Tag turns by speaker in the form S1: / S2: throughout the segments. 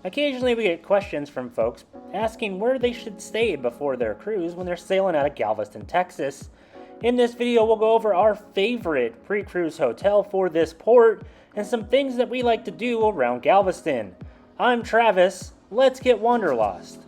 S1: Occasionally we get questions from folks asking where they should stay before their cruise when they're sailing out of Galveston, Texas. In this video we'll go over our favorite pre-cruise hotel for this port and some things that we like to do around Galveston. I'm Travis, let's get wanderlost.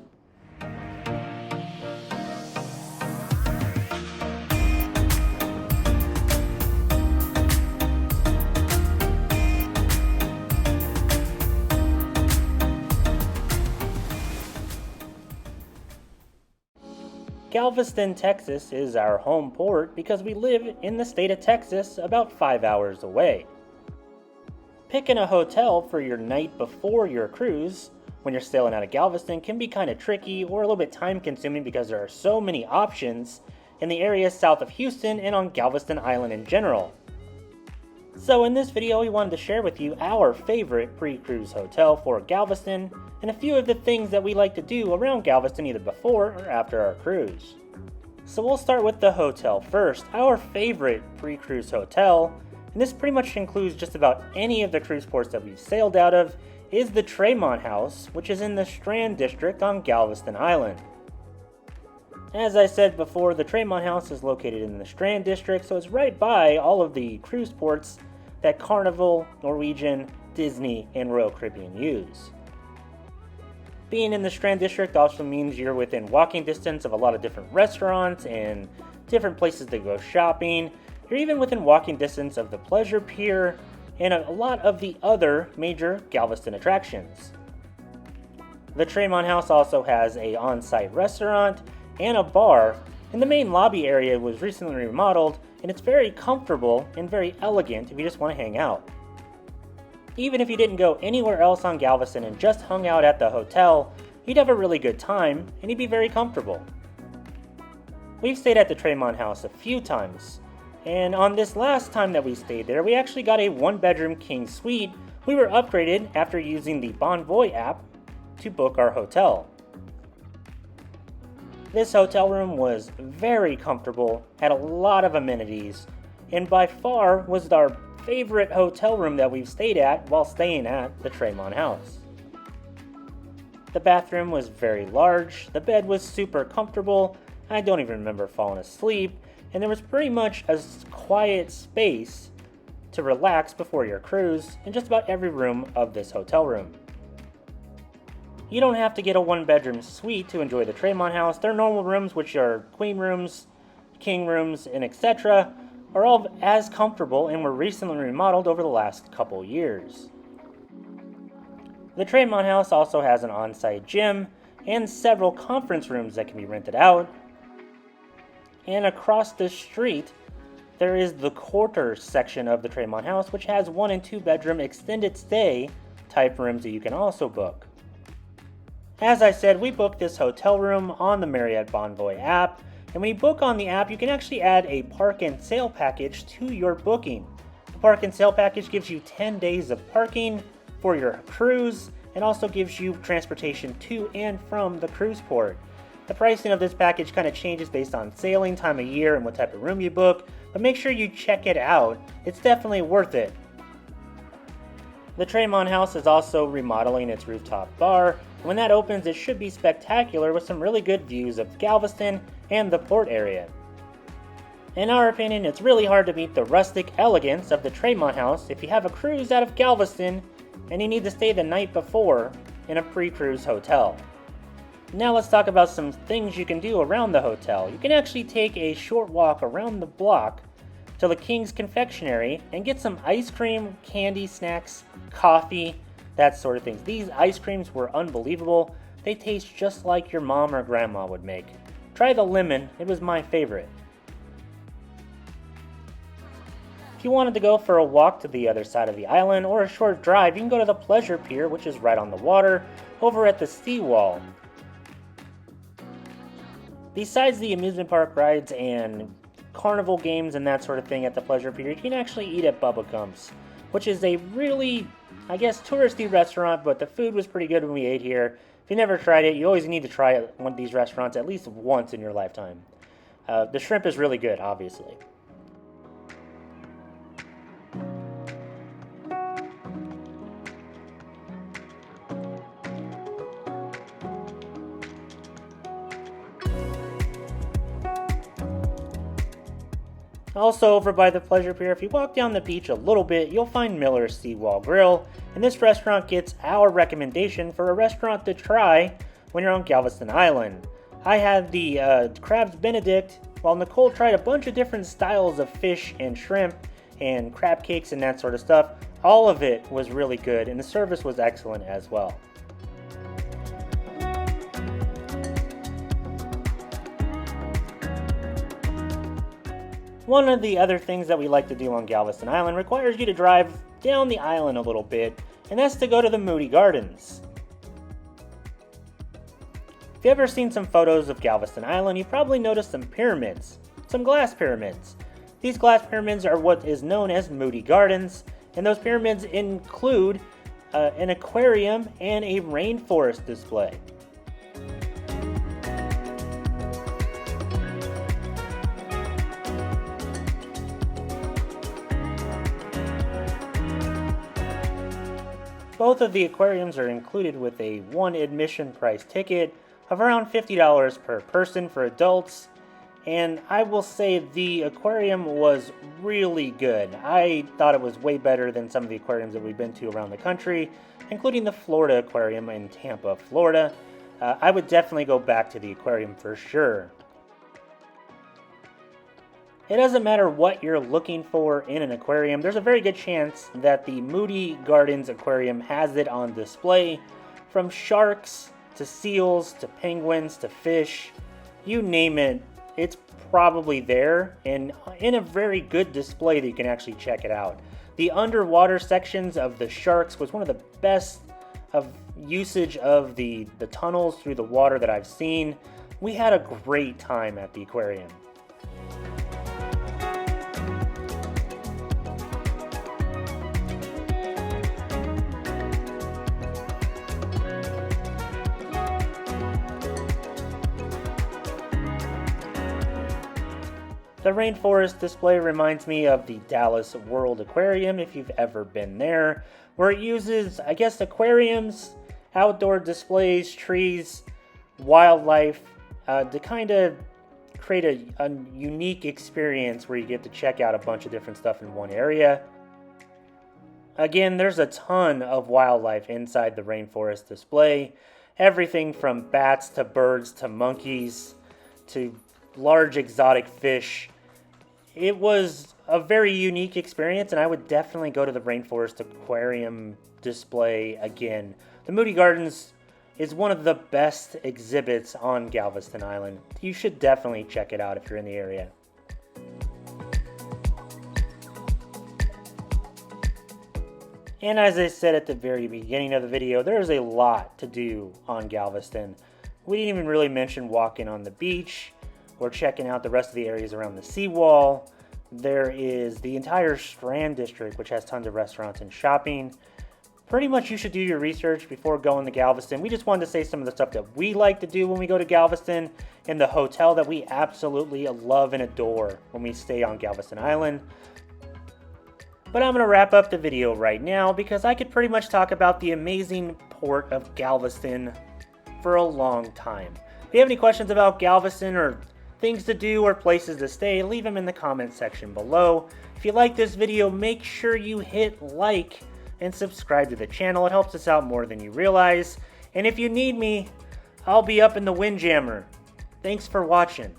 S1: Galveston, Texas is our home port because we live in the state of Texas about 5 hours away. Picking a hotel for your night before your cruise when you're sailing out of Galveston can be kind of tricky or a little bit time consuming because there are so many options in the area south of Houston and on Galveston Island in general. So in this video we wanted to share with you our favorite pre-cruise hotel for Galveston and a few of the things that we like to do around Galveston either before or after our cruise. So we'll start with the hotel first. Our favorite pre-cruise hotel, and this pretty much includes just about any of the cruise ports that we've sailed out of, is the Tremont House, which is in the Strand District on Galveston Island. As I said before, the Tremont House is located in the Strand District, so it's right by all of the cruise ports that Carnival, Norwegian, Disney, and Royal Caribbean use. Being in the Strand District also means you're within walking distance of a lot of different restaurants and different places to go shopping. You're even within walking distance of the Pleasure Pier and a lot of the other major Galveston attractions. The Tremont House also has an on-site restaurant and a bar, and the main lobby area was recently remodeled, and it's very comfortable and very elegant if you just want to hang out. Even if you didn't go anywhere else on Galveston and just hung out at the hotel, you'd have a really good time and you'd be very comfortable. We've stayed at the Tremont House a few times, and on this last time that we stayed there, we actually got a one-bedroom king suite. We were upgraded after using the Bonvoy app to book our hotel. This hotel room was very comfortable, had a lot of amenities, and by far was our favorite hotel room that we've stayed at while staying at the Tremont House. The bathroom was very large, the bed was super comfortable, I don't even remember falling asleep, and there was pretty much a quiet space to relax before your cruise in just about every room of this hotel room. You don't have to get a one-bedroom suite to enjoy the Tremont House. Their normal rooms, which are queen rooms, king rooms, and etc., are all as comfortable and were recently remodeled over the last couple years. The Tremont House also has an on-site gym and several conference rooms that can be rented out. And across the street, there is the quarters section of the Tremont House, which has 1 and 2 bedroom extended stay type rooms that you can also book. As I said, we booked this hotel room on the Marriott Bonvoy app, and when you book on the app, you can actually add a park and sail package to your booking. The park and sail package gives you 10 days of parking for your cruise, and also gives you transportation to and from the cruise port. The pricing of this package kind of changes based on sailing, time of year, and what type of room you book, but make sure you check it out. It's definitely worth it. The Tremont House is also remodeling its rooftop bar. When that opens, it should be spectacular with some really good views of Galveston and the port area. In our opinion, it's really hard to beat the rustic elegance of the Tremont House if you have a cruise out of Galveston and you need to stay the night before in a pre-cruise hotel. Now let's talk about some things you can do around the hotel. You can actually take a short walk around the block to LaKings Confectionery and get some ice cream, candy, snacks, coffee, that sort of things. These ice creams were unbelievable. They taste just like your mom or grandma would make. Try the lemon, it was my favorite. If you wanted to go for a walk to the other side of the island or a short drive, you can go to the Pleasure Pier, which is right on the water, over at the Seawall. Besides the amusement park rides and carnival games and that sort of thing at the Pleasure Pier, you can actually eat at Bubba Gumps, which is a really, I guess, touristy restaurant, but the food was pretty good when we ate here. If you never tried it, you always need to try one of these restaurants at least once in your lifetime. The shrimp is really good, obviously. Also, over by the Pleasure Pier, if you walk down the beach a little bit, you'll find Miller's Seawall Grill, and this restaurant gets our recommendation for a restaurant to try when you're on Galveston Island. I had the Crabs Benedict, while Nicole tried a bunch of different styles of fish and shrimp and crab cakes and that sort of stuff. All of it was really good, and the service was excellent as well. One of the other things that we like to do on Galveston Island requires you to drive down the island a little bit, and that's to go to the Moody Gardens. If you've ever seen some photos of Galveston Island, you've probably noticed some pyramids, some glass pyramids. These glass pyramids are what is known as Moody Gardens, and those pyramids include an aquarium and a rainforest display. Both of the aquariums are included with a one admission price ticket of around $50 per person for adults, and I will say the aquarium was really good. I thought it was way better than some of the aquariums that we've been to around the country, including the Florida Aquarium in Tampa, Florida. I would definitely go back to the aquarium for sure. It doesn't matter what you're looking for in an aquarium, there's a very good chance that the Moody Gardens Aquarium has it on display. From sharks to seals to penguins to fish, you name it, it's probably there and in a very good display that you can actually check it out. The underwater sections of the sharks was one of the best of usage of the tunnels through the water that I've seen. We had a great time at the aquarium. The rainforest display reminds me of the Dallas World Aquarium, if you've ever been there, where it uses, I guess, aquariums, outdoor displays, trees, wildlife, to kind of create a unique experience where you get to check out a bunch of different stuff in one area. Again, there's a ton of wildlife inside the rainforest display. Everything from bats to birds to monkeys to large exotic fish. It was a very unique experience, and I would definitely go to the Rainforest Aquarium display again. The Moody Gardens is one of the best exhibits on Galveston Island. You should definitely check it out if you're in the area. And as I said at the very beginning of the video, there's a lot to do on Galveston. We didn't even really mention walking on the beach. We're checking out the rest of the areas around the Seawall. There is the entire Strand District, which has tons of restaurants and shopping. Pretty much you should do your research before going to Galveston. We just wanted to say some of the stuff that we like to do when we go to Galveston and the hotel that we absolutely love and adore when we stay on Galveston Island. But I'm going to wrap up the video right now because I could pretty much talk about the amazing port of Galveston for a long time. If you have any questions about Galveston or things to do or places to stay, leave them in the comment section below. If you like this video, make sure you hit like and subscribe to the channel. It helps us out more than you realize. And if you need me, I'll be up in the Windjammer. Thanks for watching.